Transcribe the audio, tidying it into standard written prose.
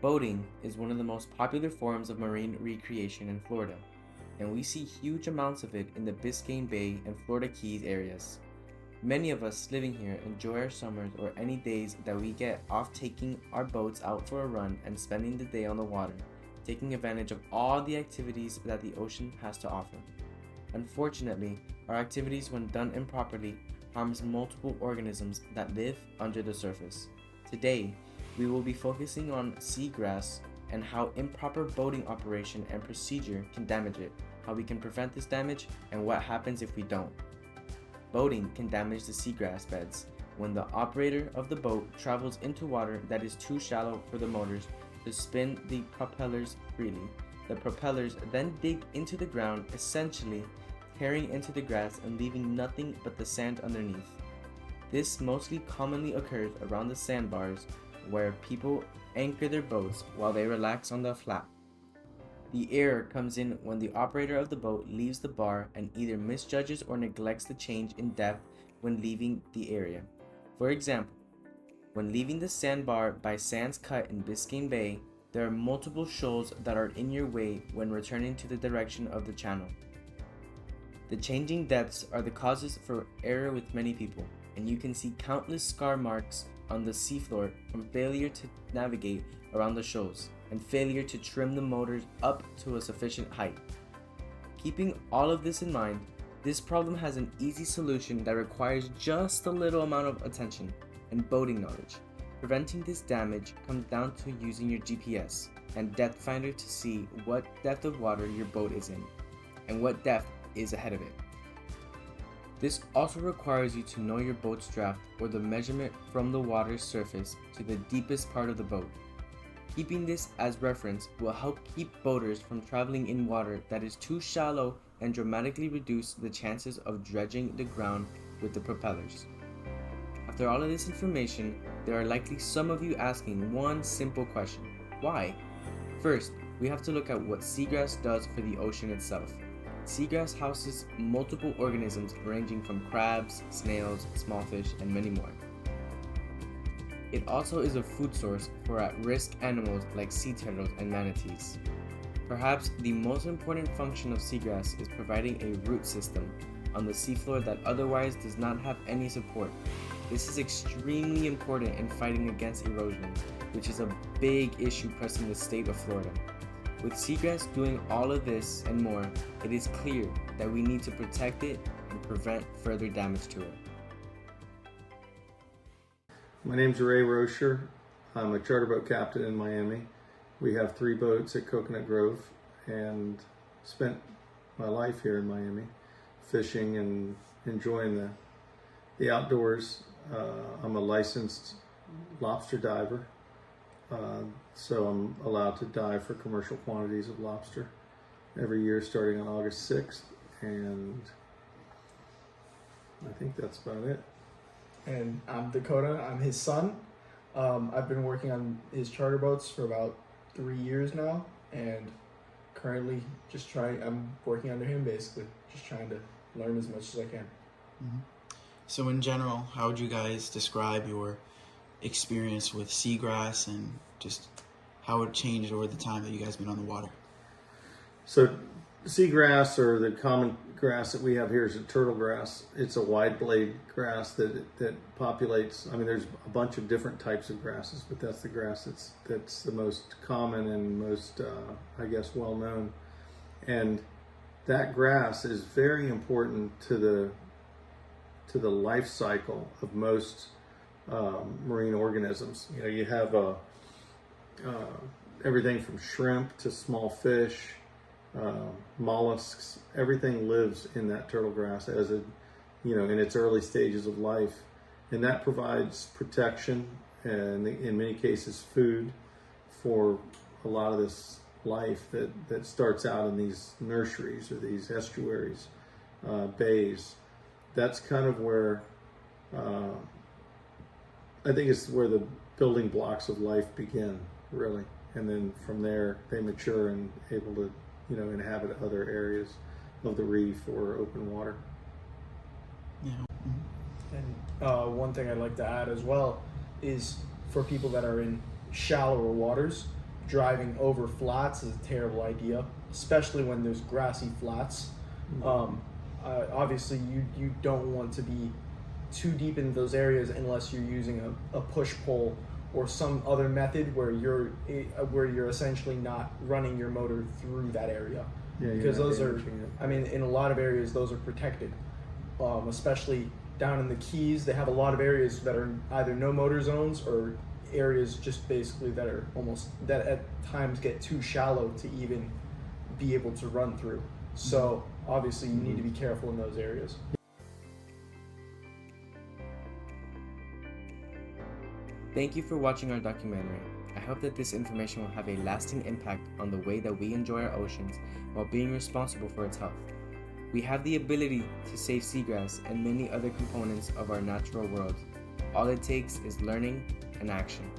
Boating is one of the most popular forms of marine recreation in Florida, and we see huge amounts of it in the Biscayne Bay and Florida Keys areas. Many of us living here enjoy our summers or any days that we get off taking our boats out for a run and spending the day on the water, taking advantage of all the activities that the ocean has to offer. Unfortunately, our activities when done improperly harms multiple organisms that live under the surface. Today, we will be focusing on seagrass and how improper boating operation and procedure can damage it, how we can prevent this damage, and what happens if we don't. Boating can damage the seagrass beds when the operator of the boat travels into water that is too shallow for the motors to spin the propellers freely. The propellers then dig into the ground, essentially tearing into the grass and leaving nothing but the sand underneath. This mostly commonly occurs around the sandbars where people anchor their boats while they relax on the flap. The error comes in when the operator of the boat leaves the bar and either misjudges or neglects the change in depth when leaving the area. For example, when leaving the sandbar by Sands Cut in Biscayne Bay, there are multiple shoals that are in your way when returning to the direction of the channel. The changing depths are the causes for error with many people, and you can see countless scar marks on the seafloor from failure to navigate around the shoals and failure to trim the motors up to a sufficient height. Keeping all of this in mind, this problem has an easy solution that requires just a little amount of attention and boating knowledge. Preventing this damage comes down to using your GPS and depth finder to see what depth of water your boat is in and what depth is ahead of it. This also requires you to know your boat's draft or the measurement from the water's surface to the deepest part of the boat. Keeping this as reference will help keep boaters from traveling in water that is too shallow and dramatically reduce the chances of dredging the ground with the propellers. After all of this information, there are likely some of you asking one simple question: why? First, we have to look at what seagrass does for the ocean itself. Seagrass houses multiple organisms ranging from crabs, snails, small fish, and many more. It also is a food source for at-risk animals like sea turtles and manatees. Perhaps the most important function of seagrass is providing a root system on the seafloor that otherwise does not have any support. This is extremely important in fighting against erosion, which is a big issue pressing the state of Florida. With seagrass doing all of this and more, it is clear that we need to protect it and prevent further damage to it. My name's Ray Rocher. I'm a charter boat captain in Miami. We have 3 boats at Coconut Grove and spent my life here in Miami fishing and enjoying the outdoors. I'm a licensed lobster diver. So I'm allowed to dive for commercial quantities of lobster every year starting on August 6th, and I think that's about it. And I'm Dakota. I'm his son. I've been working on his charter boats for about 3 years now, and currently I'm working under him basically, just trying to learn as much as I can. Mm-hmm. So in general, how would you guys describe your experience with seagrass and just how it changed over the time that you guys been on the water? So seagrass, or the common grass that we have here, is a turtle grass. It's a wide blade grass that populates. I mean, there's a bunch of different types of grasses, but that's the grass that's the most common and most, I guess, well known. And that grass is very important to the life cycle of most marine organisms. You know, you have everything from shrimp to small fish, mollusks. Everything lives in that turtle grass in its early stages of life, and that provides protection and in many cases food for a lot of this life that starts out in these nurseries or these estuaries, bays. That's kind of where I think it's where the building blocks of life begin, really. And then from there, they mature and able to, inhabit other areas of the reef or open water. Yeah. Mm-hmm. And one thing I'd like to add as well is for people that are in shallower waters, driving over flats is a terrible idea, especially when there's grassy flats. Obviously, you don't want to be too deep in those areas unless you're using a push pull or some other method where you're essentially not running your motor through that area. Yeah, Because you're not those are, damaging it. I mean, in a lot of areas those are protected, especially down in the Keys. They have a lot of areas that are either no motor zones or areas just basically that are that at times get too shallow to even be able to run through. So obviously you need to be careful in those areas. Thank you for watching our documentary. I hope that this information will have a lasting impact on the way that we enjoy our oceans while being responsible for its health. We have the ability to save seagrass and many other components of our natural world. All it takes is learning and action.